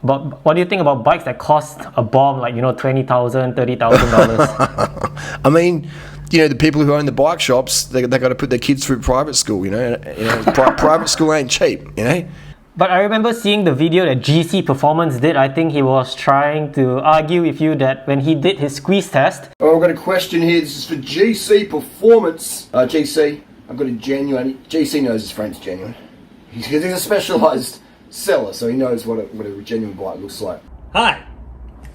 But what do you think about bikes that cost a bomb, like, $20,000, $30,000? I mean, the people who own the bike shops, they got to put their kids through private school. Private school ain't cheap. But I remember seeing the video that GC Performance did. I think he was trying to argue with you that when he did his squeeze test. Oh, I've got a question here. This is for GC Performance. GC, I've got a genuine. GC knows his friend's genuine. He's a specialised seller, so he knows what a genuine bike looks like. Hi,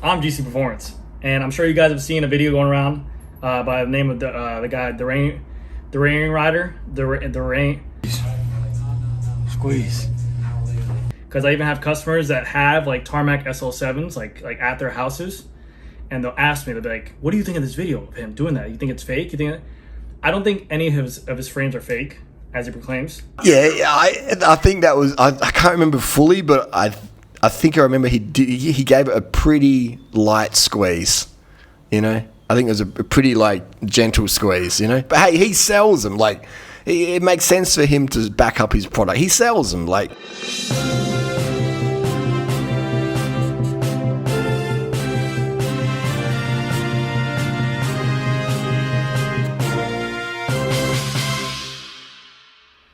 I'm GC Performance, and I'm sure you guys have seen a video going around by the name of the guy, DurianRider, Squeeze. Because I even have customers that have like tarmac SL7s like at their houses, and they'll ask me, they'll be like, "What do you think of this video of him doing that? You think it's fake? You think?" I don't think any of his frames are fake, as he proclaims. Yeah, I think that was, I can't remember fully, but I think I remember he gave it a pretty light squeeze, I think it was a pretty gentle squeeze, But hey, he sells them. It makes sense for him to back up his product. He sells them.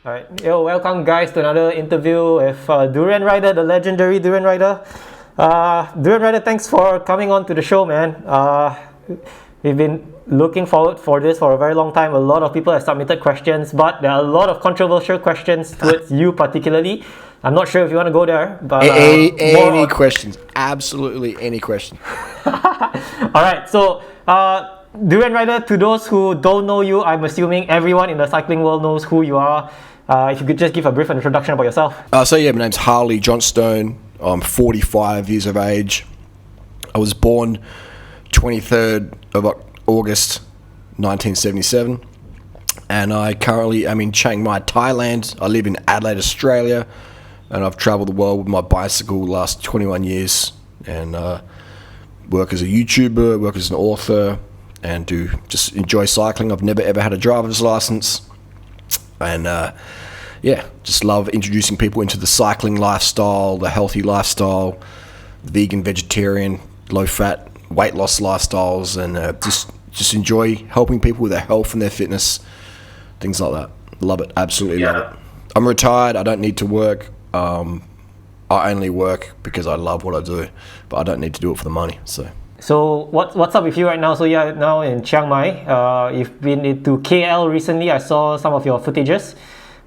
Alright, welcome guys to another interview with DurianRider, the legendary DurianRider. DurianRider, thanks for coming on to the show, man. We've been looking forward for this for a very long time. A lot of people have submitted questions, but there are a lot of controversial questions towards you particularly. I'm not sure if you want to go there, but any questions? Absolutely any question. Alright, so DurianRider, to those who don't know you, I'm assuming everyone in the cycling world knows who you are. If you could just give a brief introduction about yourself. My name's Harley Johnstone. I'm 45 years of age. I was born 23rd of August 1977, and I currently am in Chiang Mai, Thailand. I live in Adelaide, Australia, and I've travelled the world with my bicycle the last 21 years, and work as a YouTuber, work as an author, and just enjoy cycling. I've never ever had a driver's license, and just love introducing people into the cycling lifestyle, the healthy lifestyle, vegan, vegetarian, low fat, weight loss lifestyles, and just enjoy helping people with their health and their fitness, things like that. Love it, absolutely love it. I'm retired. I don't need to work. I only work because I love what I do, but I don't need to do it for the money. So what's up with you right now? So you're now in Chiang Mai. You've been into KL recently. I saw some of your footages.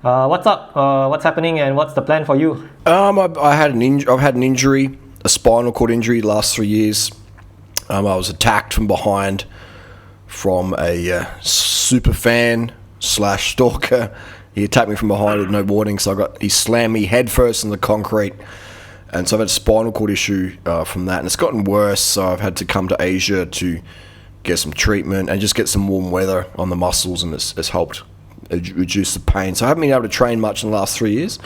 What's up? What's happening, and what's the plan for you? I've had an injury, a spinal cord injury, the last 3 years. I was attacked from behind from a super fan / stalker. He attacked me from behind with no warning, so he slammed me head first in the concrete. And so I've had a spinal cord issue from that, and it's gotten worse, so I've had to come to Asia to get some treatment and just get some warm weather on the muscles, and it's helped reduce the pain. So I haven't been able to train much in the last 3 years,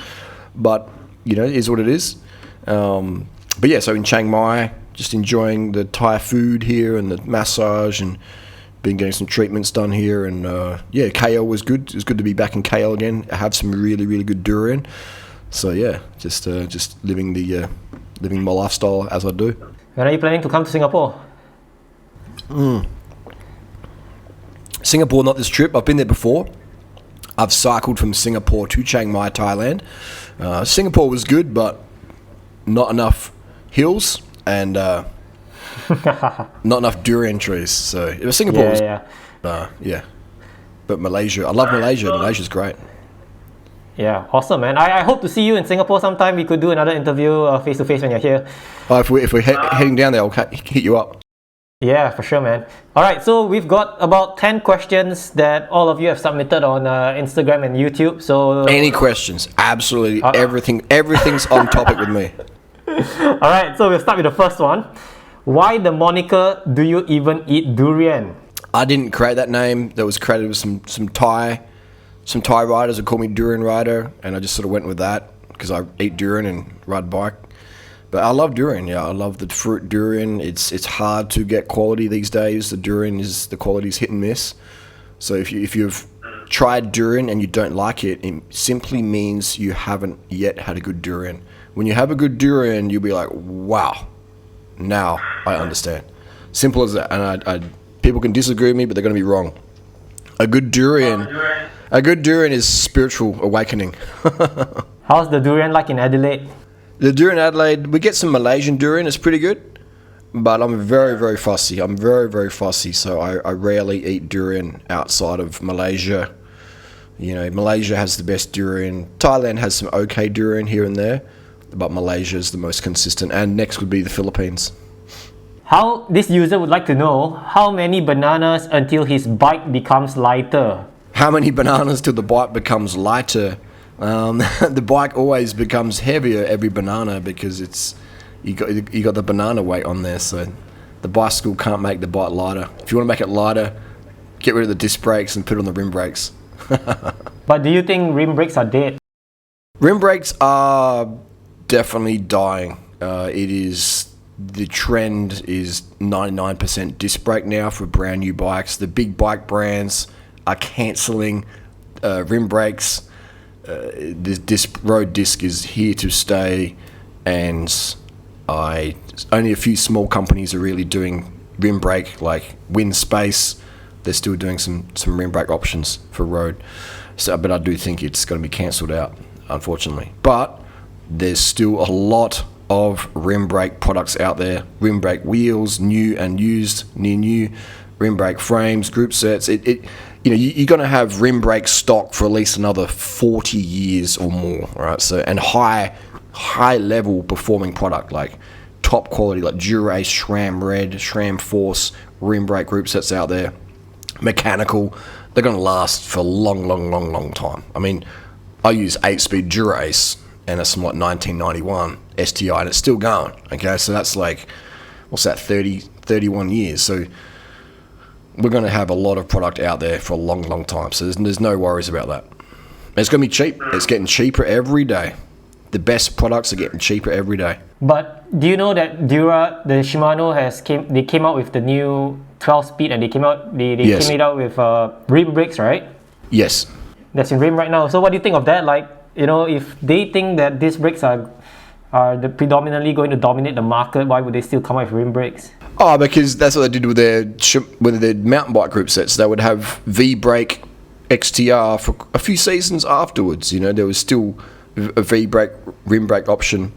but, it is what it is. But yeah, so in Chiang Mai, just enjoying the Thai food here and the massage, and been getting some treatments done here, and KL was good. It was good to be back in KL again. I have some really, really good durian. So yeah, just living my lifestyle as I do. When are you planning to come to Singapore? Singapore, not this trip. I've been there before. I've cycled from Singapore to Chiang Mai, Thailand. Singapore was good, but not enough hills and not enough durian trees. So Singapore was but Malaysia, I love Malaysia. Malaysia's great. Yeah, awesome, man. I hope to see you in Singapore sometime. We could do another interview face to face when you're here. If we're heading down there, I'll hit you up. Yeah, for sure, man. Alright, so we've got about 10 questions that all of you have submitted on Instagram and YouTube. So any questions? Absolutely, everything's on topic with me. Alright, so we'll start with the first one. Why the moniker, do you even eat durian? I didn't create that name. That was created with some Thai riders that call me DurianRider, and I just sort of went with that because I eat durian and ride a bike. But I love durian. Yeah, I love the fruit durian. It's hard to get quality these days. The quality is hit and miss. So if you've tried durian and you don't like it, it simply means you haven't yet had a good durian. When you have a good durian, you'll be like, wow, now I understand. Simple as that. And I people can disagree with me, but they're going to be wrong. A good durian is spiritual awakening. How's the durian like in Adelaide? The durian in Adelaide, we get some Malaysian durian. It's pretty good, but I'm very, very fussy. I'm very, very fussy, so I rarely eat durian outside of Malaysia. You know, Malaysia has the best durian. Thailand has some okay durian here and there, but Malaysia is the most consistent. And next would be the Philippines. How this user would like to know how many bananas until his bike becomes lighter. How many bananas till the bike becomes lighter? The bike always becomes heavier every banana because you got the banana weight on there, so the bicycle can't make the bike lighter. If you want to make it lighter, get rid of the disc brakes and put on the rim brakes. But do you think rim brakes are dead? Rim brakes are definitely dying. The trend is 99% disc brake now for brand new bikes. The big bike brands are cancelling rim brakes. This road disc is here to stay, and only a few small companies are really doing rim brake, like Wind Space. They're still doing some rim brake options for road. But I do think it's going to be cancelled out, unfortunately. But there's still a lot of rim brake products out there. Rim brake wheels, new and used, near new. Rim brake frames, group sets. You're going to have rim brake stock for at least another 40 years or more, right? So, and high level performing product, like top quality, like Dura-Ace, SRAM Red, SRAM Force, rim brake group sets out there, mechanical. They're going to last for a long time. I mean, I use 8-speed Dura-Ace, and it's from like 1991 STI, and it's still going. Okay, so that's like, what's that, 31 years. So we're going to have a lot of product out there for a long time. So there's no worries about that. It's going to be cheap. It's getting cheaper every day. The best products are getting cheaper every day. But do you know that the Shimano came out with the new 12-speed, and they came out with rim brakes, right? Yes. That's in rim right now. So what do you think of that? Like, if they think that these brakes are predominantly going to dominate the market, why would they still come out with rim brakes? Oh, because that's what they did with their mountain bike group sets. They would have V-brake XTR for a few seasons afterwards. There was still a V-brake, rim brake option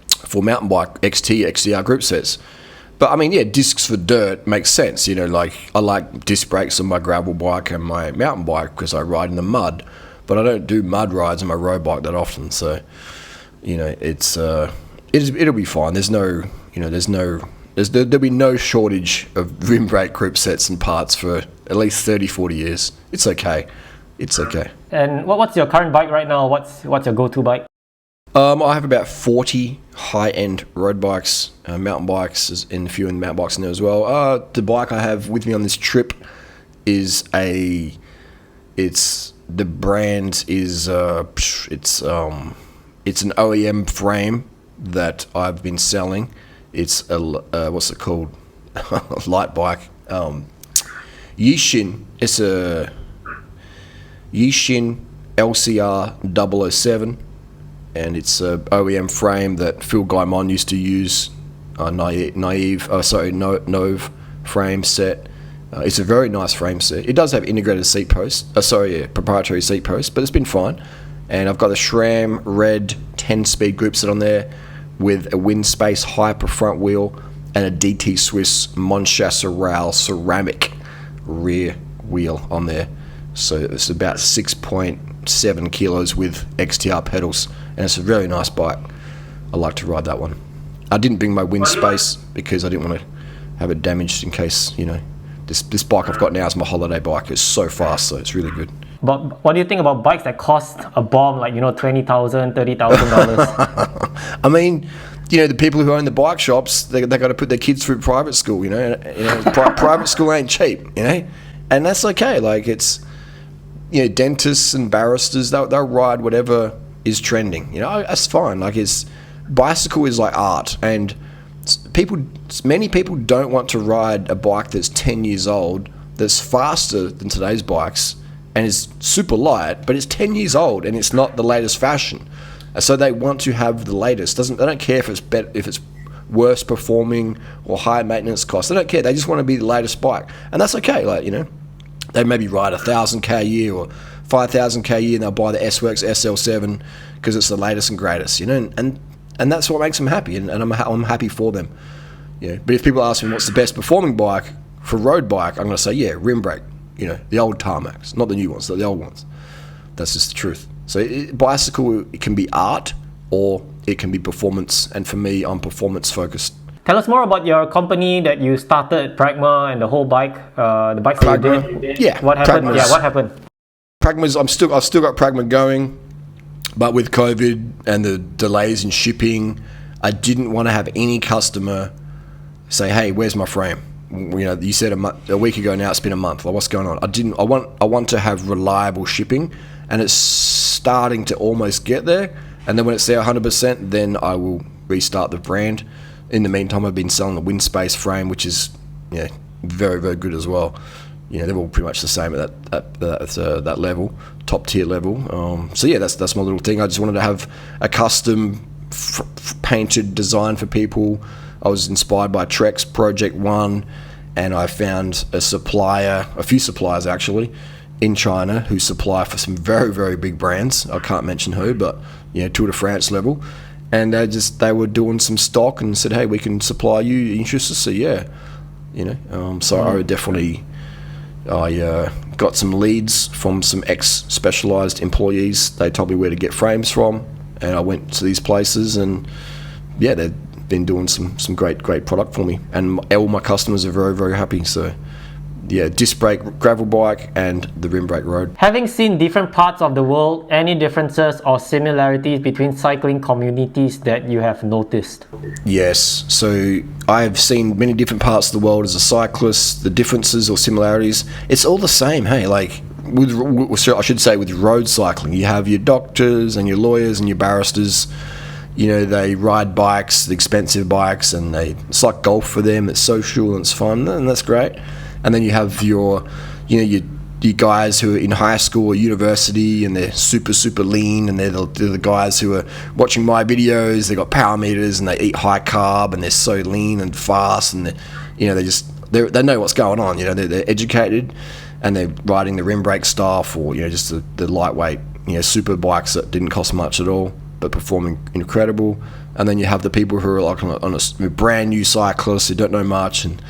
for mountain bike XTR group sets. But I mean, yeah, discs for dirt makes sense. Like I like disc brakes on my gravel bike and my mountain bike because I ride in the mud. But I don't do mud rides on my road bike that often. So, it'll be fine. There'll be no shortage of rim brake group sets and parts for at least 30-40 years. It's okay. And what's your current bike right now? What's your go-to bike? I have about 40 high-end road bikes, mountain bikes, and a few mountain bikes in there as well. The bike I have with me on this trip is the brand is it's an OEM frame that I've been selling. It's a what's it called? Light bike. Yishin. It's a Yishin LCR 007, and it's a OEM frame that Phil Gaimon used to use. Nove frame set. It's a very nice frame set. It does have integrated seat posts. Proprietary seat posts, but it's been fine. And I've got the SRAM Red 10-speed group set on there with a Wind Space Hyper front wheel and a DT Swiss Monchasseral ceramic rear wheel on there. So it's about 6.7 kilos with XTR pedals, and it's a really nice bike. I like to ride that one. I didn't bring my Wind Space because I didn't want to have it damaged in case, this bike I've got now is my holiday bike. It's so fast, so it's really good. But what do you think about bikes that cost a bomb, like, $20,000, $30,000? I mean, the people who own the bike shops, they got to put their kids through private school, private school ain't cheap, and that's okay. Like, it's, dentists and barristers, they'll ride whatever is trending, that's fine. Like, bicycle is like art, and many people don't want to ride a bike that's 10 years old, that's faster than today's bikes, and is super light, but it's 10 years old and it's not the latest fashion. And so they want to have the latest. They don't care if it's better, if it's worse performing or high maintenance costs. They don't care. They just want to be the latest bike, and that's okay. Like, you know, they maybe ride 1,000k a year or 5,000k a year, and they'll buy the S-Works SL7 because it's the latest and greatest. You know, and that's what makes them happy, and I'm happy for them. Yeah. But if people ask me what's the best performing bike for road bike, I'm going to say, yeah, rim brake. You know, the old tarmacs, not the new ones, the old ones. That's just the truth. So bicycle, it can be art or it can be performance, and for me, I'm performance focused. Tell us more about your company that you started, Pragma, and the whole bike, the bikes that you did. Yeah. What happened? Pragma's, Yeah, what happened? Pragma's, I've still got Pragma going, but with COVID and the delays in shipping, I didn't want to have any customer say, "Hey, where's my frame?" You know, you said a week ago now. It's been a month. Like, what's going on? I want to have reliable shipping, and it's starting to almost get there. And then when it's there 100%, then I will restart the brand. In the meantime, I've been selling the wind space frame, which is, yeah, very, very good as well. You know, they're all pretty much the same at that level, top tier level. So yeah, that's my little thing. I just wanted to have a custom painted design for people. I was inspired by Trek's Project One, and I found a few suppliers actually, in China who supply for some very, very big brands. I can't mention who, but you know, Tour de France level. And they were doing some stock and said, "Hey, we can supply you. You interested?" So yeah, you know. So I definitely, I got some leads from some ex-Specialized employees. They told me where to get frames from, and I went to these places, and yeah, they've been doing some great product for me, and all my customers are very, very happy. So yeah, disc brake gravel bike and the rim brake road. Having seen different parts of the world, any differences or similarities between cycling communities that you have noticed? Yes, so I've seen many different parts of the world as a cyclist. The differences or similarities, it's all the same. Hey, like I should say with road cycling, you have your doctors and your lawyers and your barristers. You know, they ride bikes, the expensive bikes, and it's like golf for them. It's social and it's fun, and that's great. And then you have your guys who are in high school or university, and they're super, super lean, and they're the guys who are watching my videos. They got power meters, and they eat high carb, and they're so lean and fast, and they know what's going on. You know, they're educated, and they're riding the rim brake stuff, or you know, just the lightweight, you know, super bikes that didn't cost much at all, but performing incredible. And then you have the people who are like on a brand new cyclists who don't know much, and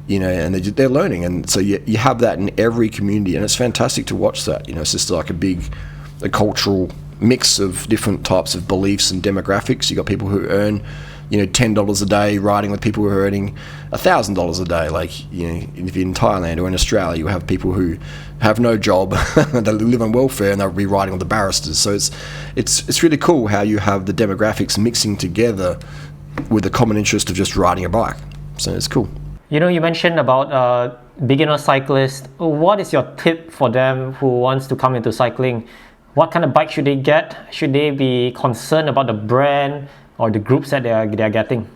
you know, and they're learning. And so you have that in every community, and it's fantastic to watch that. You know, it's just like a cultural mix of different types of beliefs and demographics. You got people who earn, you know, $10 a day riding with people who are earning $1,000 a day. Like, you know, if you're in Thailand or in Australia, you have people who have no job, they live on welfare, and they'll be riding with the barristers. So it's really cool how you have the demographics mixing together with the common interest of just riding a bike. So it's cool. You know, you mentioned about beginner cyclists. What is your tip for them who wants to come into cycling? What kind of bike should they get? Should they be concerned about the brand or the groups that they're getting?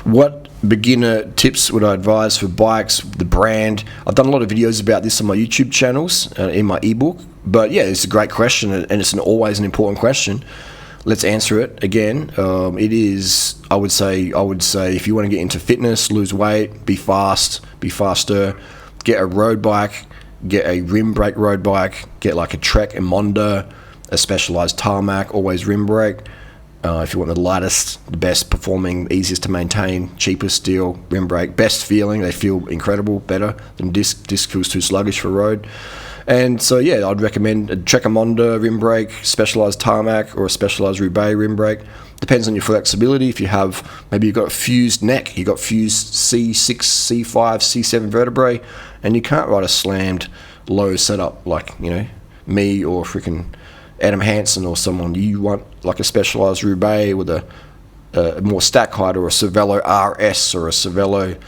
What beginner tips would I advise for bikes, the brand? I've done a lot of videos about this on my YouTube channels, in my ebook. But yeah, it's a great question, and it's always an important question. Let's answer it again. It is, I would say, if you want to get into fitness, lose weight, be faster, get a road bike, get a rim brake road bike, get like a Trek and Monda, a Specialized tarmac, always rim brake. If you want the lightest, the best performing, easiest to maintain, cheapest deal, rim brake, best feeling, they feel incredible, better than disc feels too sluggish for road. And so yeah, I'd recommend a Trek and Monda rim brake, Specialized tarmac, or a Specialized Roubaix rim brake. Depends on your flexibility. If you have, maybe you've got a fused neck, you've got fused C6, C5, C7 vertebrae, and you can't ride a slammed low setup like, you know, me or freaking Adam Hansen or someone. You want like a Specialized Roubaix with a more stack height, or a Cervelo RS or a Cervelo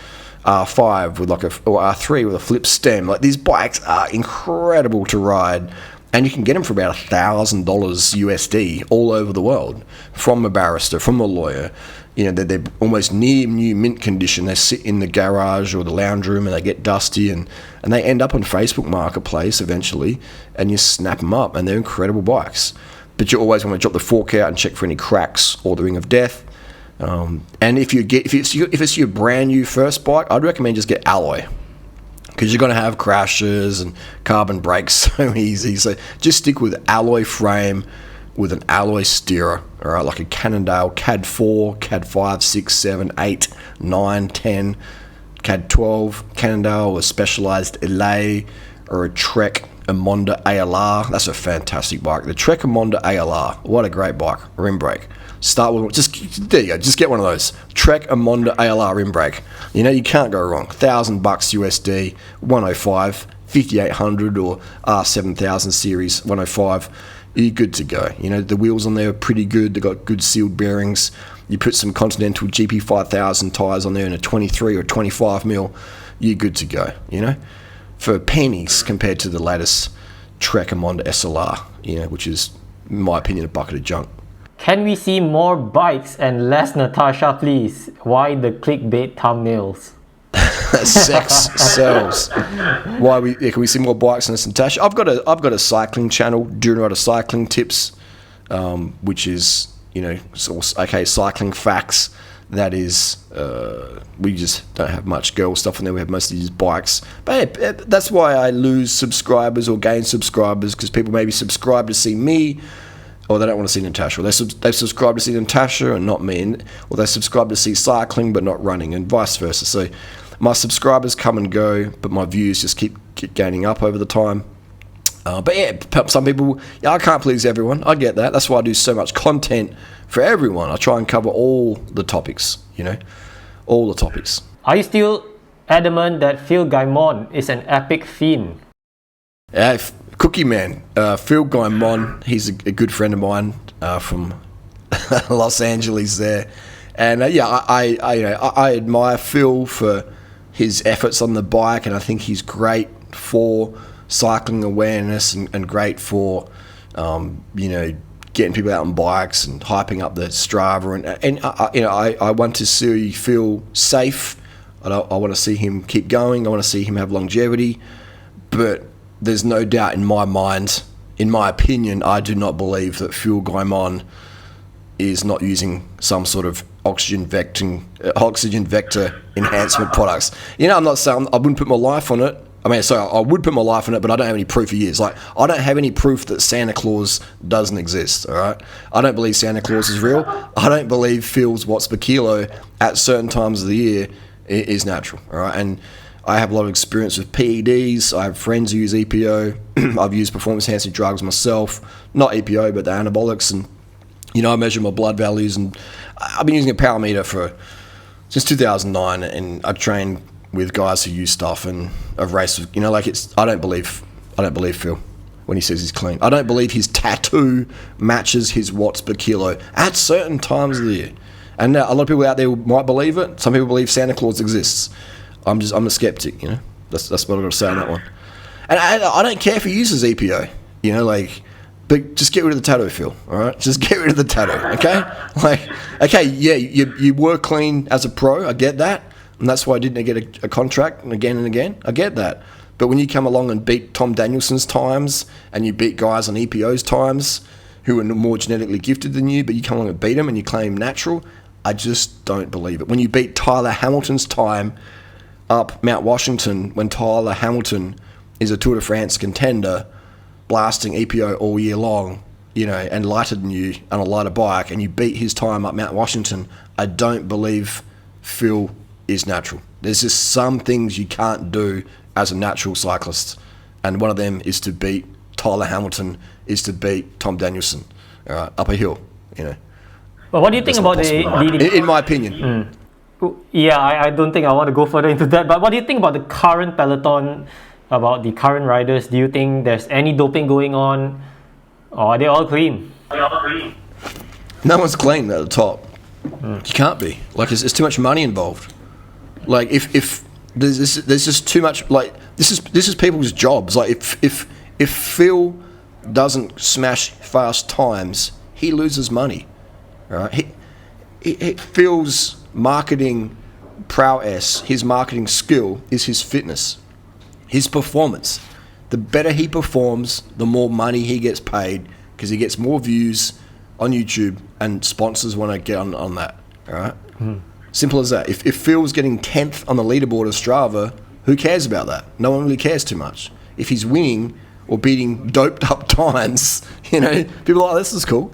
R5 with like or R3 with a flip stem. Like, these bikes are incredible to ride, and you can get them for about $1,000 USD all over the world, from a barrister, from a lawyer. You know, they're almost near new mint condition. They sit in the garage or the lounge room, and they get dusty, and they end up on Facebook Marketplace eventually, and you snap them up, and they're incredible bikes. but you always want to drop the fork out and check for any cracks or the ring of death. And if it's your brand new first bike, I'd recommend just get alloy, because you're going to have crashes and carbon brakes so easy. So just stick with alloy frame with an alloy steerer, all right, like a Cannondale CAD 4, CAD 5, 6, 7, 8, 9, 10, CAD 12, Cannondale, a specialized Elay, or a Trek Amonda ALR. That's a fantastic bike. The Trek Amonda ALR, what a great bike. Rim brake. Start with there you go. Just get one of those. Trek Amonda ALR rim brake. You know, you can't go wrong. $1,000 USD, 105, 5800 or R7000 series 105. You're good to go. You know, the wheels on there are pretty good. They've got good sealed bearings. You put some Continental GP5000 tires on there in a 23 or 25 mil. You're good to go. You know, for pennies compared to the latest Trek Amonda SLR. You know, which is, in my opinion, a bucket of junk. Can we see more bikes and less Natasha, please? Why the clickbait thumbnails? Sex sells. Can we see more bikes and less Natasha? I've got a cycling channel, DurianRider Cycling Tips, which is, you know, cycling facts. That is, we just don't have much girl stuff on there. We have mostly just bikes. But hey, that's why I lose subscribers or gain subscribers, because people maybe subscribe to see me, or they don't want to see Natasha. Or they subscribe to see Natasha and not me. Or they subscribe to see cycling but not running, and vice versa. So my subscribers come and go, but my views just keep gaining up over the time. But yeah, some people, I can't please everyone. I get that. That's why I do so much content for everyone. I try and cover all the topics, you know, all the topics. Are you still adamant that Phil Gaimon is an epic fiend? Yeah, Cookie Man, Phil Gaimon, he's a good friend of mine from Los Angeles there. And I admire Phil for his efforts on the bike, and I think he's great for cycling awareness and great for, you know, getting people out on bikes and hyping up the Strava. And I want to see Phil safe. I want to see him keep going. I want to see him have longevity. But there's no doubt in my mind, in my opinion, I do not believe that Phil Gaimon is not using some sort of oxygen vector enhancement products. You know, I'm not saying I wouldn't put my life on it. I would put my life on it, but I don't have any proof he is. Like, I don't have any proof that Santa Claus doesn't exist, all right? I don't believe Santa Claus is real. I don't believe Phil's watts per kilo at certain times of the year is natural, all right? And I have a lot of experience with PEDs. I have friends who use EPO. I've used performance-enhancing drugs myself. Not EPO, but the anabolics. And, you know, I measure my blood values. And I've been using a power meter since 2009. And I train with guys who use stuff. And I've raced with, you know, like I don't believe Phil when he says he's clean. I don't believe his tattoo matches his watts per kilo at certain times of the year. And a lot of people out there might believe it. Some people believe Santa Claus exists. I'm a skeptic, you know. That's what I've got to say on that one. And I don't care if he uses EPO, you know, like, but just get rid of the tattoo, Phil. All right, just get rid of the tattoo, okay? Like, okay, yeah, you were clean as a pro. I get that, and that's why I didn't get a contract again and again. I get that. But when you come along and beat Tom Danielson's times, and you beat guys on EPO's times who are more genetically gifted than you, but you come along and beat them and you claim natural, I just don't believe it. When you beat Tyler Hamilton's time up Mount Washington, when Tyler Hamilton is a Tour de France contender, blasting EPO all year long, you know, and lighter than you on a lighter bike, and you beat his time up Mount Washington, I don't believe Phil is natural. There's just some things you can't do as a natural cyclist, and one of them is to beat Tyler Hamilton, is to beat Tom Danielson, all right, up a hill, you know. Well, what do you think about in my opinion? Yeah, I don't think I want to go further into that. But what do you think about the current peloton, about the current riders? Do you think there's any doping going on, or are they all clean? No one's clean at the top. You can't be. Like, there's too much money involved. Like, if there's just too much. Like, this is people's jobs. Like, if Phil doesn't smash fast times, he loses money. Right? He Phil's marketing prowess, his marketing skill is his fitness, his performance. The better he performs, the more money he gets paid, because he gets more views on YouTube and sponsors want to get on that. All right? Simple as that. If Phil's getting 10th on the leaderboard of Strava, who cares about that? No one really cares too much. If he's winning or beating doped up times, you know, people are like, this is cool.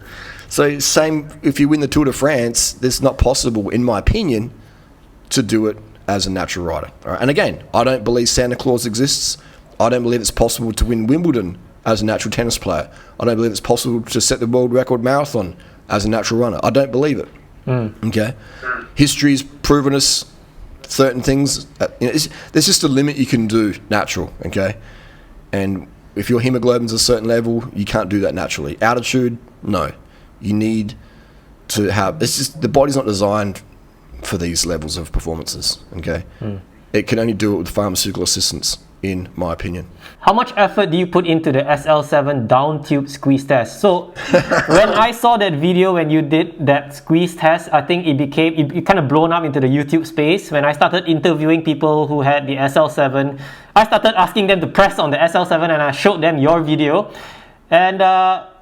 So same, if you win the Tour de France, it's not possible, in my opinion, to do it as a natural rider. All right? And again, I don't believe Santa Claus exists. I don't believe it's possible to win Wimbledon as a natural tennis player. I don't believe it's possible to set the world record marathon as a natural runner. I don't believe it. Okay? History's proven us certain things. There's just a limit you can do natural, okay? And if your hemoglobin's a certain level, you can't do that naturally. Altitude, no. You need to have... It's just, the body's not designed for these levels of performances, okay? It can only do it with pharmaceutical assistance, in my opinion. How much effort do you put into the SL7 down tube squeeze test? So when I saw that video when you did that squeeze test, I think it kind of blown up into the YouTube space. When I started interviewing people who had the SL7, I started asking them to press on the SL7 and I showed them your video. And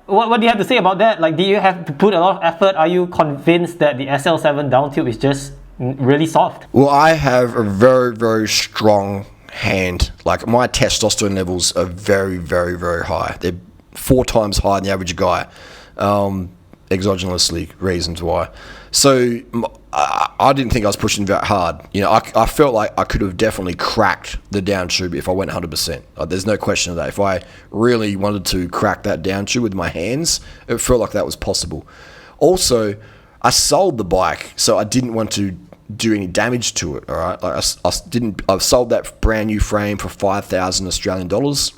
what do you have to say about that? Like, do you have to put a lot of effort? Are you convinced that the SL7 down tube is just really soft? Well, I have a very, very strong hand. Like, my testosterone levels are very, very, very high. They're 4 times higher than the average guy, exogenously, reasons why. So I didn't think I was pushing that hard. You know, I felt like I could have definitely cracked the down tube if I went 100%. There's no question of that. If I really wanted to crack that down tube with my hands, it felt like that was possible. Also, I sold the bike, so I didn't want to do any damage to it. All right, like I sold that brand new frame for 5,000 Australian dollars.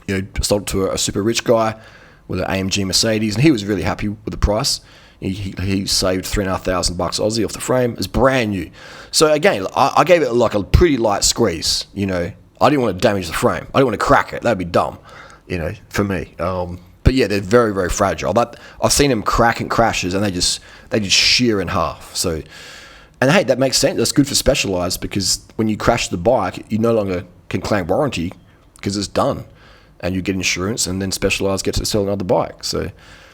You know, sold it to a super rich guy with an AMG Mercedes, and he was really happy with the price. He saved $3,500 Aussie off the frame. It's brand new. So again, I gave it like a pretty light squeeze. You know, I didn't want to damage the frame. I didn't want to crack it. That'd be dumb, you know, for me. But yeah, they're very, very fragile. But I've seen them crack in crashes, and they just shear in half. So. And hey, that makes sense. That's good for Specialized, because when you crash the bike, you no longer can claim warranty because it's done. And you get insurance, and then Specialized gets to sell another bike. So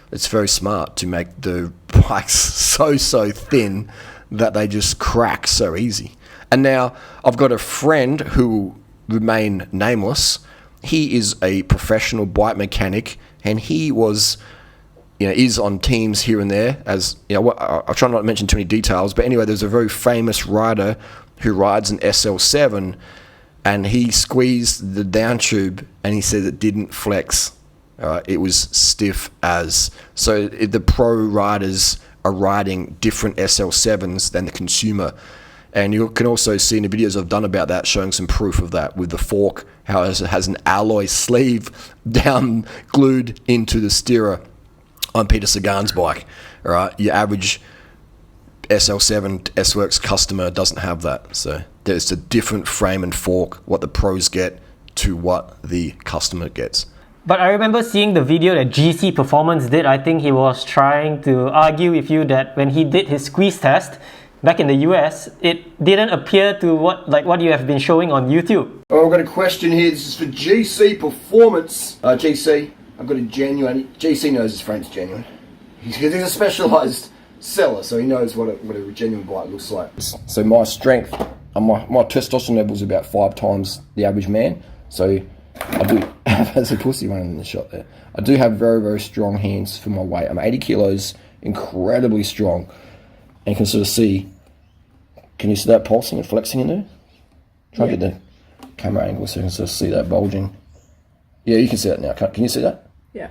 it's very smart to make the bikes so thin that they just crack so easy. And now I've got a friend who will remain nameless. He is a professional bike mechanic, and he was... you know, is on teams here and there, as you know. I'll try not to mention too many details, but anyway, there's a very famous rider who rides an SL7, and he squeezed the down tube, and he said it didn't flex. It was stiff as. So the pro riders are riding different SL7s than the consumer, and you can also see in the videos I've done about that, showing some proof of that with the fork, how it has an alloy sleeve down glued into the steerer. On Peter Sagan's bike, all right? Your average SL7 S-Works customer doesn't have that. So there's a different frame and fork, what the pros get to what the customer gets. But I remember seeing the video that GC Performance did. I think he was trying to argue with you that when he did his squeeze test back in the US, it didn't appear to what you have been showing on YouTube. Oh, I've got a question here. This is for GC Performance. GC. I've got a genuine... GC knows his frame's genuine. He's a Specialized seller, so he knows what a genuine bike looks like. So my strength, my testosterone level is about 5 times the average man. So I do... There's a pussy running in the shot there. I do have very, very strong hands for my weight. I'm 80 kilos, incredibly strong. And you can sort of see... Can you see that pulsing and flexing in there? Try to get the camera angle so you can sort of see that bulging. Yeah, you can see that now. Can you see that? Yeah.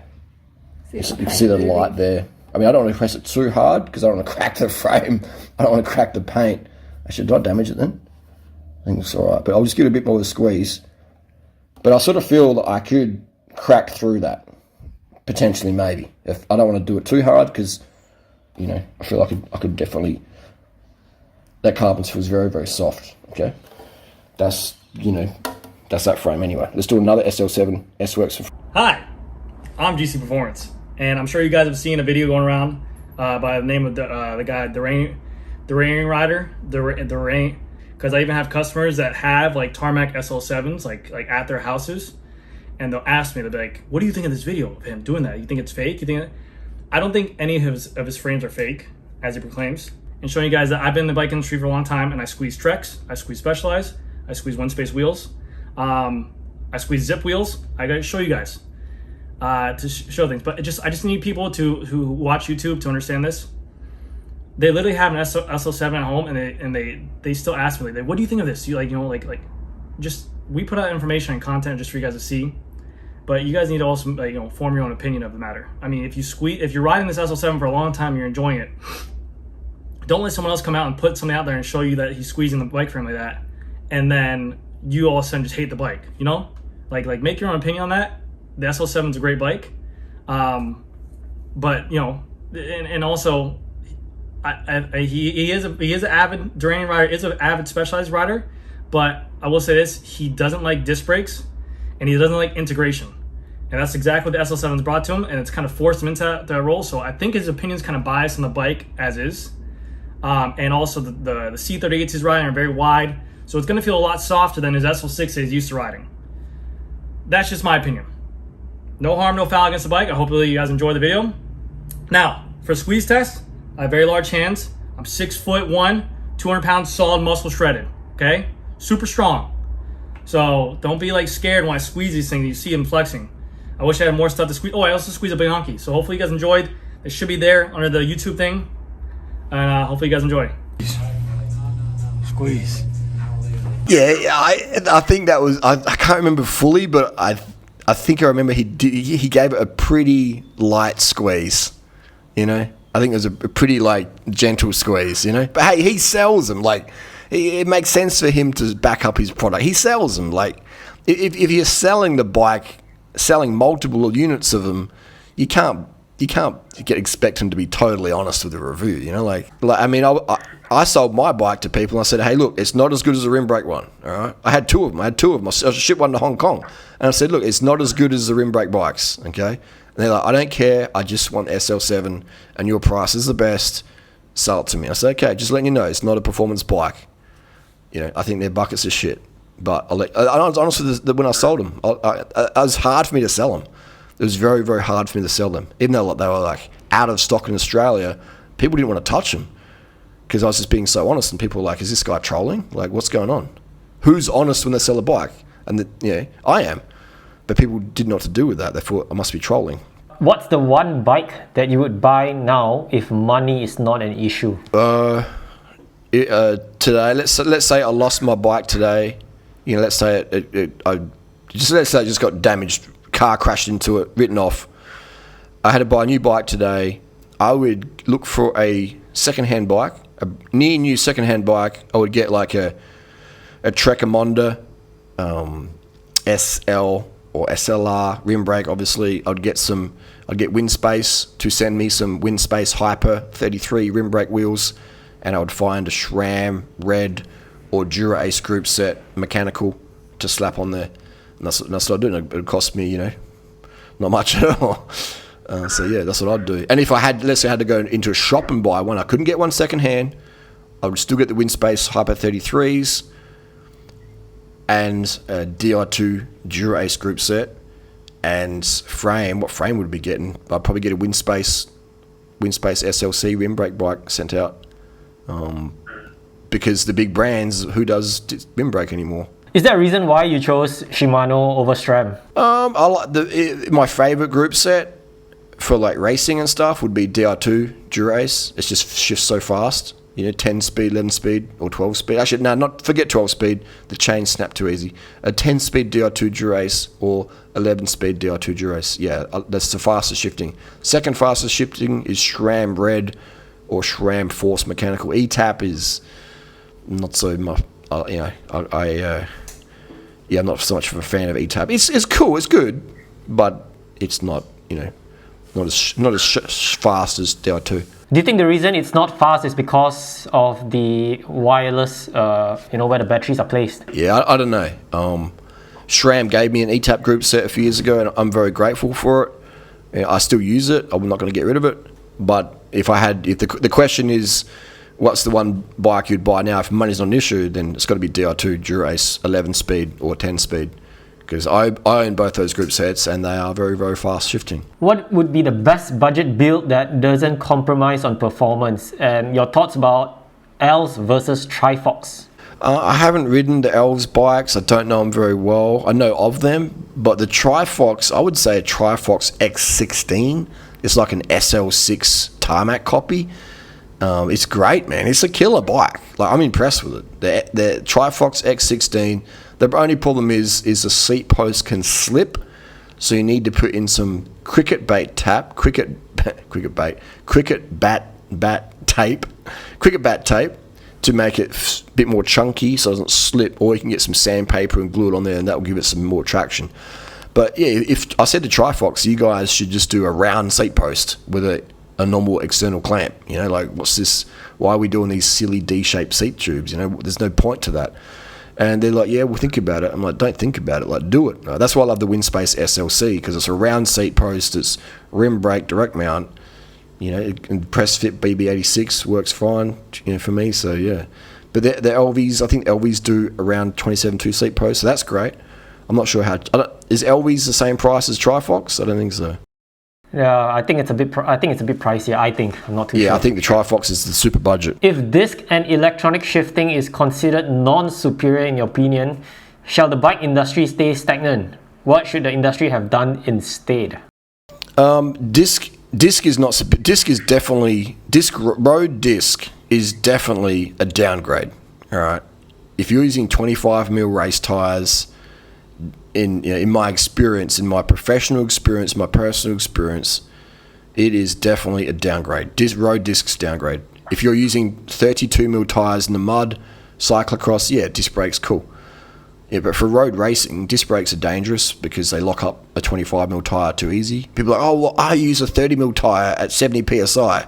You can see the light there. I mean, I don't want to press it too hard because I don't want to crack the frame. I don't want to crack the paint. Actually, did I damage it then? I think it's all right. But I'll just give it a bit more of a squeeze. But I sort of feel that I could crack through that. Potentially, maybe. If I don't want to do it too hard because, you know, I feel like I could definitely... That carbon feels very, very soft. Okay? That's, you know... That's that frame anyway. Let's do another SL7 S-Works. Hi, I'm GC Performance, and I'm sure you guys have seen a video going around by the name of the guy DurianRider, because I even have customers that have like tarmac SL7s like at their houses, and they'll ask me, they'll be like, what do you think of this video of him doing that? You think it's fake? You think I don't think any of his frames are fake, as he proclaims. And showing you guys that I've been in the bike industry for a long time, and I squeeze Treks, I squeeze Specialized, I squeeze one-space wheels, I squeeze zip wheels. I gotta show you guys to show things. But I just need people who watch YouTube to understand this. They literally have an SL7 at home, and they still ask me, like, what do you think of this? You just we put out information and content just for you guys to see. But you guys need to also form your own opinion of the matter. I mean, if you're riding this SL7 for a long time, you're enjoying it. Don't let someone else come out and put something out there and show you that he's squeezing the bike frame like that, and then you all of a sudden just hate the bike. Like make your own opinion on that. The SL7 is a great bike, but and also, he is an avid Durian rider, is an avid Specialized rider. But I will say this: he doesn't like disc brakes, and he doesn't like integration, and that's exactly what the SL7's brought to him, and it's kind of forced him into that role. So I think his opinion's kind of biased on the bike as is, and also the C38s he's riding are very wide, so it's going to feel a lot softer than his SL6 he's used to riding. That's just my opinion. No harm, no foul against the bike. I hope you guys enjoy the video. Now, for squeeze test, I have very large hands. I'm 6'1", 200 pounds solid muscle shredded, okay? Super strong. So don't be like scared when I squeeze these things. You see them flexing. I wish I had more stuff to squeeze. Oh, I also squeeze a Bianchi. So hopefully you guys enjoyed. It should be there under the YouTube thing. And hopefully you guys enjoy. Squeeze. Yeah, I think that was, I can't remember fully, but I think I remember he gave it a pretty light squeeze, I think it was a pretty gentle squeeze, But hey, he sells them. It makes sense for him to back up his product. He sells them. If you're selling the bike, selling multiple units of them, you can't expect him to be totally honest with the review. I sold my bike to people and I said, hey, look, it's not as good as the rim brake one. All right, I had two of them. I shipped one to Hong Kong, and I said, look, it's not as good as the rim brake bikes. Okay, and they're like, I don't care. I just want SL7, and your price is the best. Sell it to me. I said, okay, just letting you know, it's not a performance bike. I think they're buckets of shit. But honestly, when I sold them, it was hard for me to sell them. It was very, very hard for me to sell them. Even though they were out of stock in Australia, people didn't want to touch them because I was just being so honest. And people were like, is this guy trolling? What's going on? Who's honest when they sell a bike? And I am. But people didn't know what to do with that. They thought I must be trolling. What's the one bike that you would buy now if money is not an issue? Today, let's say I lost my bike today. Let's say I just got damaged, car crashed into it, written off. I had to buy a new bike today. I would look for a second-hand bike, a near new second-hand bike. I would get a Trekker SL or SLR rim brake. Obviously, I'd get Windspace to send me some Windspace Hyper 33 rim brake wheels. And I would find a SRAM Red or Dura Ace group set mechanical to slap on there. And that's what I'd do. It would cost me, not much at all. So yeah, that's what I'd do. And if let's say I had to go into a shop and buy one, I couldn't get one second hand. I would still get the Windspace Hyper 33s and a DR2 Dura Ace group set and frame. What frame would I be getting? I'd probably get a Windspace SLC rim brake bike sent out. Because the big brands, who does rim brake anymore? Is there a reason why you chose Shimano over SRAM? I like my favorite group set for racing and stuff would be DR2 Dura Ace. It just shifts so fast. 10 speed, 11 speed, or 12 speed. Actually, no, forget 12 speed. The chains snap too easy. A 10 speed DR2 Dura Ace or 11 speed DR2 Dura Ace. Yeah, that's the fastest shifting. Second fastest shifting is SRAM Red or SRAM Force Mechanical. E-Tap is not so much. I'm not so much of a fan of E-Tap. It's cool, it's good, but it's not not as fast as DR2. Do you think the reason it's not fast is because of the wireless, where the batteries are placed? Yeah, I don't know. SRAM gave me an E-Tap group set a few years ago, and I'm very grateful for it. I still use it. I'm not going to get rid of it. But if the question is, what's the one bike you'd buy now if money's not an issue, then it's got to be DR2 Dura Ace 11 speed or 10 speed. because I own both those group sets and they are very, very fast shifting. What would be the best budget build that doesn't compromise on performance? And your thoughts about Elves versus Trifox? I haven't ridden the Elves bikes. I don't know them very well. I know of them, but the Trifox, I would say a Trifox X16 is like an SL7 tarmac copy. It's great, man. It's a killer bike. Like, I'm impressed with it. The Trifox X16. The only problem is the seat post can slip, so you need to put in some cricket bat tape to make it a bit more chunky so it doesn't slip, or you can get some sandpaper and glue it on there and that will give it some more traction. But yeah, if I said to Trifox, you guys should just do a round seat post with a normal external clamp. You know, like, what's this? Why are we doing these silly D-shaped seat tubes? You know, there's no point to that. And they're like, yeah, we'll think about it. I'm like, don't think about it, like, do it. That's why I love the Windspace SLC, because it's a round seat post, it's rim brake, direct mount, you know, and press fit BB86 works fine, you know, for me. So yeah, but the LVs, I think LVs do around 27.2 seat posts, so that's great. I'm not sure how. Is LVs the same price as Trifox? I don't think so. Yeah, I think it's a bit. I think it's a bit pricier. I'm not too sure. Yeah, I think the Trifox is the super budget. If disc and electronic shifting is considered non-superior in your opinion, shall the bike industry stay stagnant? What should the industry have done instead? Disc is not. Disc is definitely road disc is definitely a downgrade. All right, if you're using 25mm race tires, in my experience, in my professional experience, my personal experience, it is definitely a downgrade. Road discs downgrade. If you're using 32mm tires in the mud, cyclocross, yeah, disc brakes cool. Yeah, but for road racing, disc brakes are dangerous because they lock up a 25mm tire too easy. People are like, oh, well, I use a 30mm tire at 70 psi.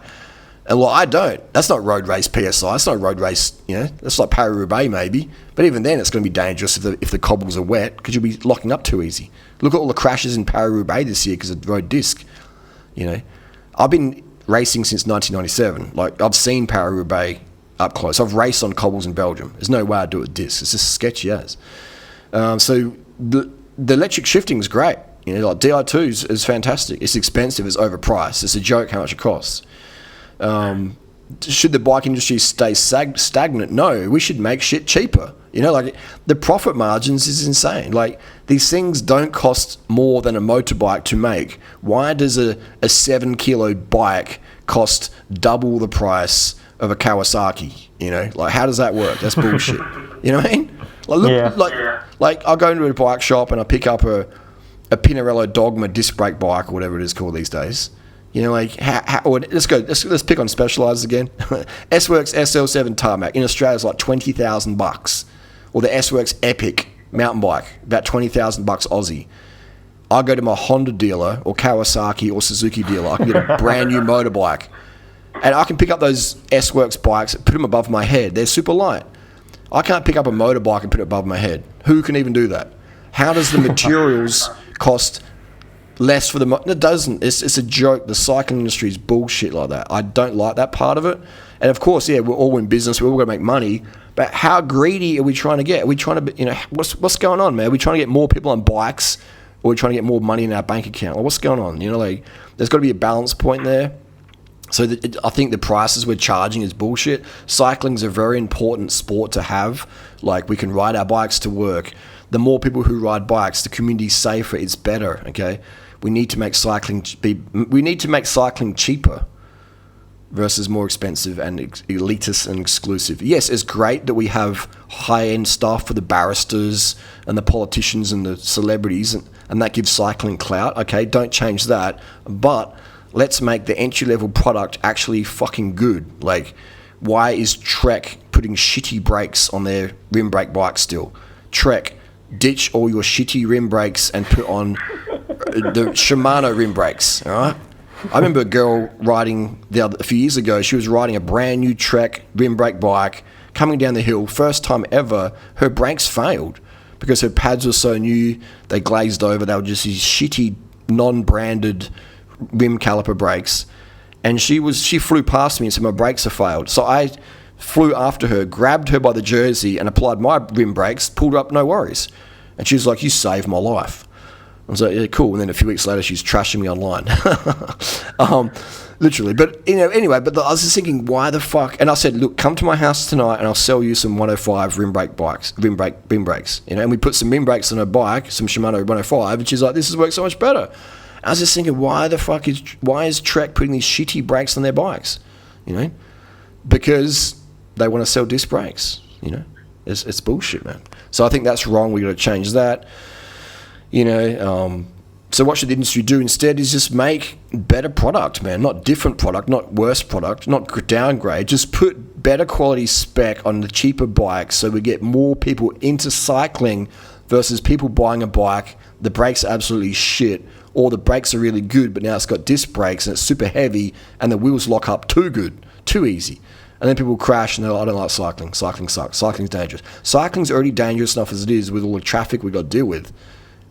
And well, I don't. That's not road race PSI. It's not road race, you know. That's like Paris-Roubaix maybe. But even then, it's going to be dangerous if the cobbles are wet, because you'll be locking up too easy. Look at all the crashes in Paris-Roubaix this year because of road disc. You know, I've been racing since 1997. Like, I've seen Paris-Roubaix up close. I've raced on cobbles in Belgium. There's no way I'd do it with discs. It's just sketchy as. So the electric shifting is great. You know, like Di2 is fantastic. It's expensive. It's overpriced. It's a joke how much it costs. Should the bike industry stay stagnant? No, we should make shit cheaper. You know, like, the profit margins is insane. Like, these things don't cost more than a motorbike to make. Why does a 7 kilo bike cost double the price of a Kawasaki? You know, like, how does that work? That's bullshit. You know what I mean? Like, look, yeah. like I'll go into a bike shop and I pick up a Pinarello Dogma disc brake bike, or whatever it is called these days. You know, like, let's pick on Specialized again. S-Works SL7 tarmac in Australia is like $20,000, or the S-Works Epic mountain bike, about $20,000 Aussie. I go to my Honda dealer or Kawasaki or Suzuki dealer, I can get a brand new motorbike, and I can pick up those S-Works bikes, put them above my head. They're super light. I can't pick up a motorbike and put it above my head. Who can even do that? How does the materials cost less for the it doesn't. It's a joke. The cycling industry is bullshit like that. I don't like that part of it. And of course, yeah, we're all in business. We're all going to make money. But how greedy are we trying to get? Are we trying to, you know, what's going on, man? Are we trying to get more people on bikes, or are we trying to get more money in our bank account? Or what's going on? You know, like, there's got to be a balance point there. So I think the prices we're charging is bullshit. Cycling's a very important sport to have. Like, we can ride our bikes to work. The more people who ride bikes, the community's safer. It's better. Okay. We need to make cycling cheaper versus more expensive and elitist and exclusive. Yes, it's great that we have high-end stuff for the barristers and the politicians and the celebrities, and that gives cycling clout. Okay, don't change that. But let's make the entry-level product actually fucking good. Like, why is Trek putting shitty brakes on their rim brake bikes still? Trek, ditch all your shitty rim brakes and put on the Shimano rim brakes, all right? I remember a girl riding a few years ago. She was riding a brand new Trek rim brake bike, coming down the hill. First time ever, her brakes failed because her pads were so new. They glazed over. They were just these shitty, non-branded rim caliper brakes. And she flew past me and said, my brakes have failed. So I flew after her, grabbed her by the jersey and applied my rim brakes, pulled her up, no worries. And she's like, you saved my life. I was like, yeah, cool. And then a few weeks later, she's trashing me online. Literally. But, anyway, but I was just thinking, why the fuck? And I said, look, come to my house tonight and I'll sell you some 105 rim brakes. And we put some rim brakes on her bike, some Shimano 105, and she's like, this has worked so much better. I was just thinking, why is Trek putting these shitty brakes on their bikes? Because they want to sell disc brakes. It's bullshit, man. So I think that's wrong. We got to change that. So what should the industry do instead is just make better product, man. Not different product, not worse product, not downgrade. Just put better quality spec on the cheaper bikes so we get more people into cycling versus people buying a bike, the brakes are absolutely shit, or the brakes are really good, but now it's got disc brakes and it's super heavy and the wheels lock up too good, too easy. And then people crash and they're like, I don't like cycling. Cycling sucks. Cycling's dangerous. Cycling's already dangerous enough as it is with all the traffic we got to deal with.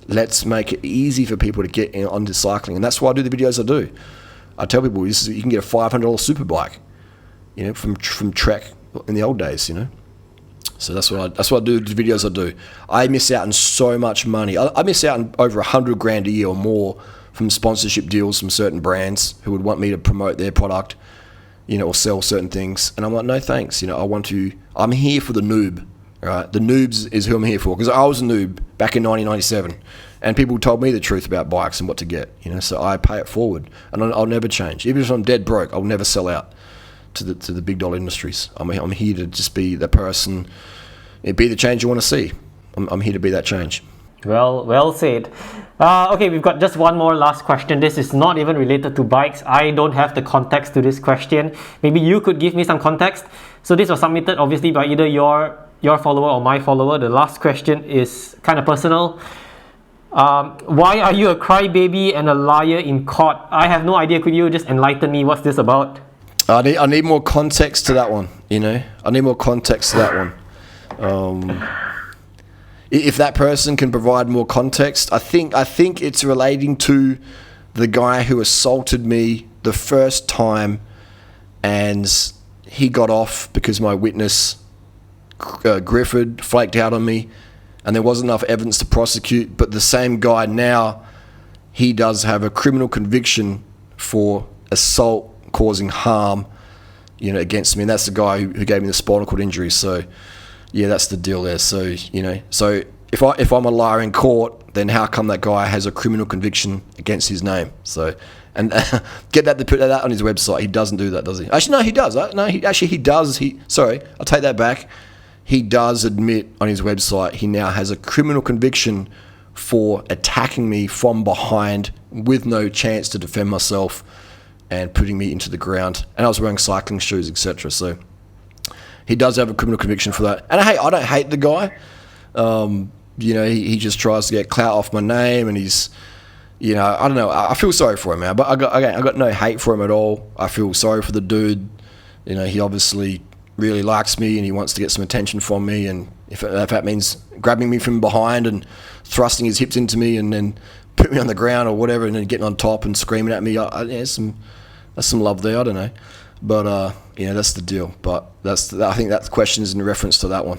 Let's make it easy for people to get onto cycling. And that's why I do the videos I do. I tell people you can get a $500 super bike, from Trek in the old days, So that's what I do, the videos I do. I miss out on so much money. I miss out on over $100,000 a year or more from sponsorship deals from certain brands who would want me to promote their product, or sell certain things. And I'm like, no thanks. I'm here for the noob. Right? The noobs is who I'm here for, because I was a noob back in 1997 and people told me the truth about bikes and what to get, so I pay it forward and I'll never change. Even if I'm dead broke, I'll never sell out to the big dollar industries. I'm here to just be the person, be the change you want to see. I'm here to be that change. Well said. Okay, we've got just one more last question. This is not even related to bikes. I don't have the context to this question. Maybe you could give me some context. So this was submitted obviously by either your follower or my follower. The last question is kind of personal. Why are you a crybaby and a liar in court? I have no idea. Could you just enlighten me? What's this about? I need more context to that one. I need more context to that one. If that person can provide more context, I think it's relating to the guy who assaulted me the first time, and he got off because my witness Griffith flaked out on me and there wasn't enough evidence to prosecute. But the same guy now, he does have a criminal conviction for assault causing harm against me, and that's the guy who gave me the spinal cord injury. So yeah, that's the deal there. So so if I'm a liar in court, then how come that guy has a criminal conviction against his name? So and get that to put that on his website. He doesn't do that, does he? Actually, no, he does. No, he does. Sorry, I'll take that back. He does admit on his website he now has a criminal conviction for attacking me from behind with no chance to defend myself and putting me into the ground. And I was wearing cycling shoes, etc. So he does have a criminal conviction for that. And hey, I don't hate the guy. He just tries to get clout off my name, and he's, I don't know. I feel sorry for him, man. But I got no hate for him at all. I feel sorry for the dude. He obviously really likes me and he wants to get some attention from me, and if that means grabbing me from behind and thrusting his hips into me and then put me on the ground or whatever and then getting on top and screaming at me, there's some love there. I don't know, but that's the deal. But I think that question is in reference to that one.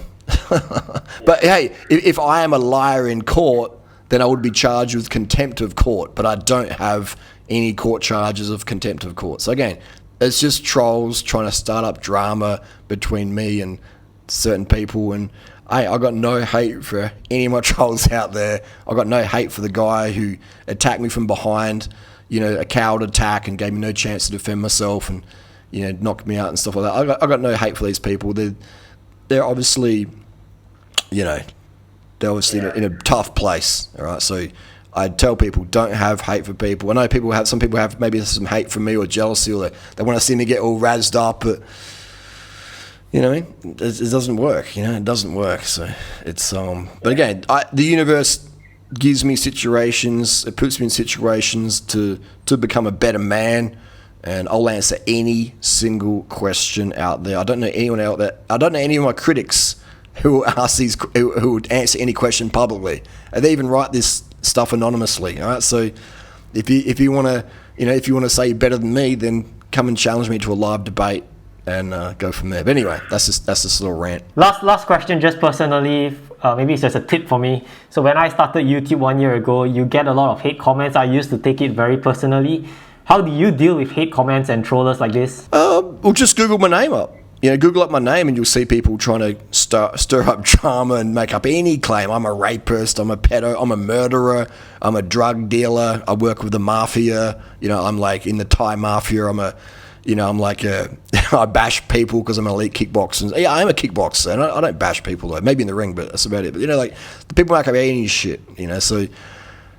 But hey, if I am a liar in court, then I would be charged with contempt of court, but I don't have any court charges of contempt of court. So again, it's just trolls trying to start up drama between me and certain people. And I got no hate for any of my trolls out there. I got no hate for the guy who attacked me from behind, a coward attack and gave me no chance to defend myself and, knocked me out and stuff like that. I got no hate for these people. They're obviously, in a tough place. All right. So I tell people, don't have hate for people. I know some people have maybe some hate for me or jealousy, or they want to see me get all razzed up, but it doesn't work. It doesn't work. So it's but again, the universe gives me situations. It puts me in situations to become a better man, and I'll answer any single question out there. I don't know anyone out there. I don't know any of my critics who would answer any question publicly. And they even write this stuff anonymously. All right, so if you want to say you're better than me, then come and challenge me to a live debate and go from there. But anyway, that's just a little rant. Last question, just personally, maybe it's just a tip for me. So when I started YouTube 1 year ago, you get a lot of hate comments. I used to take it very personally. How do you deal with hate comments and trollers like this? Well, just Google my name up. Google up my name and you'll see people trying to stir up drama and make up any claim. I'm a rapist, I'm a pedo, I'm a murderer, I'm a drug dealer, I work with the mafia, I'm like in the Thai mafia, I bash people because I'm an elite kickboxer. Yeah, I'm a kickboxer and I don't bash people though. Maybe in the ring, but that's about it. But the people make up any shit, so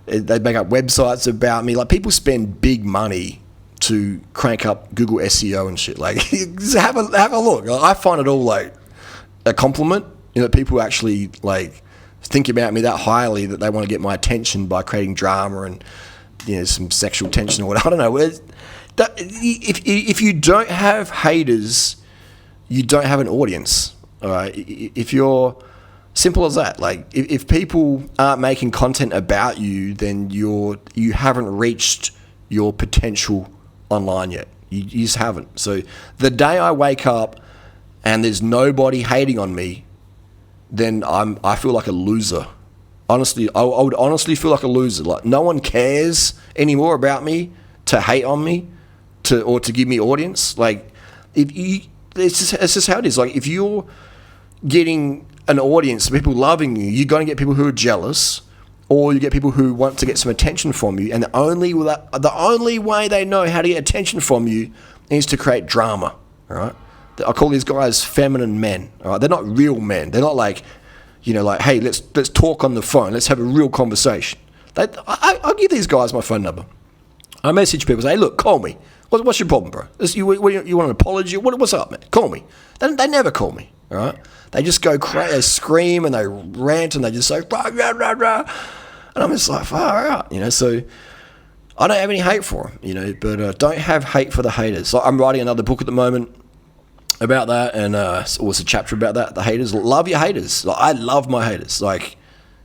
they make up websites about me. Like people spend big money to crank up Google SEO and shit. Like, just have a look. I find it all like a compliment. People actually like think about me that highly that they want to get my attention by creating drama and some sexual tension or whatever. I don't know. If you don't have haters, you don't have an audience. All right. If you're simple as that. Like if people aren't making content about you, then you haven't reached your potential online yet. You just haven't. So the day I wake up and there's nobody hating on me, then I feel like a loser. Honestly, I would honestly feel like a loser. Like no one cares anymore about me to hate on me or to give me audience. Like it's just how it is. Like if you're getting an audience, people loving you, you're going to get people who are jealous. Or you get people who want to get some attention from you, and the only way they know how to get attention from you is to create drama. All right, I call these guys feminine men. All right, they're not real men. They're not like, hey, let's talk on the phone. Let's have a real conversation. I give these guys my phone number. I message people, say, hey, look, call me. What's your problem, bro? You want an apology? What's up, man? Call me. They never call me. All right, they just go crazy. They scream and they rant and they just say, rah, rah, rah, rah. And I'm just like, far out, so I don't have any hate for them, but don't have hate for the haters. Like I'm writing another book at the moment about that, and it's a chapter about that. The haters, love your haters. Like I love my haters. Like,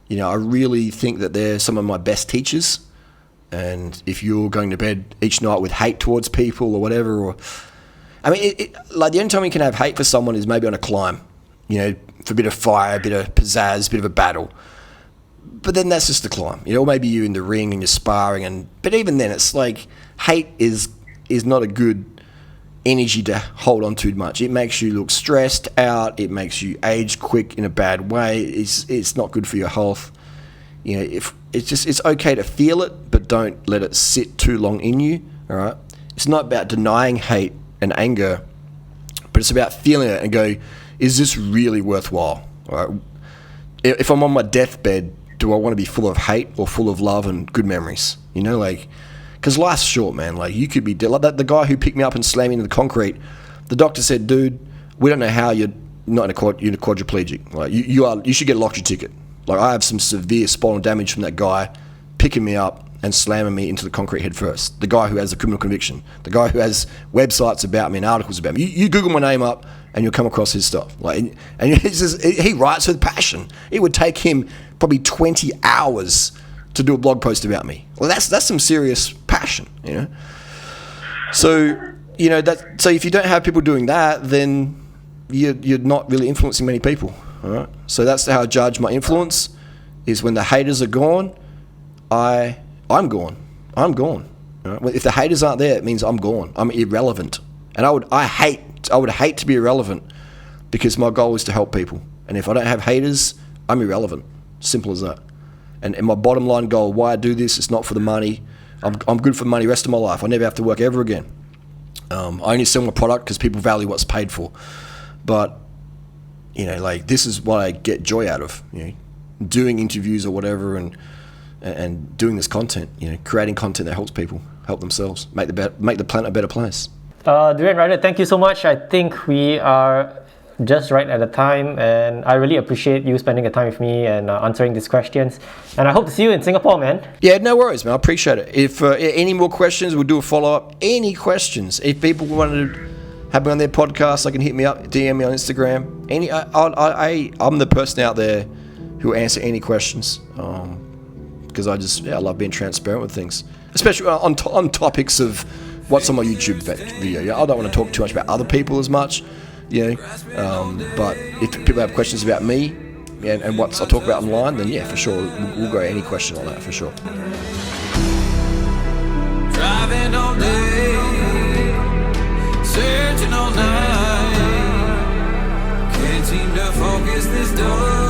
I really think that they're some of my best teachers. And if you're going to bed each night with hate towards people or whatever, like the only time you can have hate for someone is maybe on a climb, for a bit of fire, a bit of pizzazz, a bit of a battle. But then that's just the climb, or maybe you're in the ring and you're sparring, but even then it's like hate is not a good energy to hold on to much. It makes you look stressed out. It makes you age quick in a bad way. It's not good for your health. If it's okay to feel it, but don't let it sit too long in you. All right. It's not about denying hate and anger, but it's about feeling it and go, is this really worthwhile? All right. If I'm on my deathbed, do I want to be full of hate or full of love and good memories? Because life's short, man. Like you could be dead. Like the guy who picked me up and slammed me into the concrete. The doctor said, "Dude, we don't know how you're not you're quadriplegic. Like you should get a lottery ticket." Like I have some severe spinal damage from that guy picking me up and slamming me into the concrete head first. The guy who has a criminal conviction. The guy who has websites about me and articles about me. You Google my name up and you'll come across his stuff. Like, and he writes with passion. It would take him probably 20 hours to do a blog post about me. Well, that's some serious passion, So, so if you don't have people doing that, then you're not really influencing many people. All right. So that's how I judge my influence. Is when the haters are gone, I'm gone. I'm gone. All right? If the haters aren't there, it means I'm gone. I'm irrelevant. And I would hate to be irrelevant because my goal is to help people. And if I don't have haters, I'm irrelevant. Simple as that. And my bottom line goal, why I do this, it's not for the money. I'm good for money the rest of my life. I never have to work ever again. I only sell my product because people value what's paid for. But, like this is what I get joy out of, doing interviews or whatever and doing this content, creating content that helps people help themselves, make the planet a better place. DurianRider, thank you so much. I think we are just right at the time, and I really appreciate you spending the time with me and answering these questions. And I hope to see you in Singapore, man. Yeah, no worries, man. I appreciate it. If any more questions, we'll do a follow-up. Any questions, if people want to have me on their podcast, they can hit me up, DM me on Instagram. I'm the person out there who will answer any questions because I love being transparent with things, especially on topics of what's on my YouTube video. I don't want to talk too much about other people as much, but if people have questions about me, and what I talk about online, then yeah, for sure, we'll go any question on that for sure. Driving all day, searching all night, can't seem to focus this door.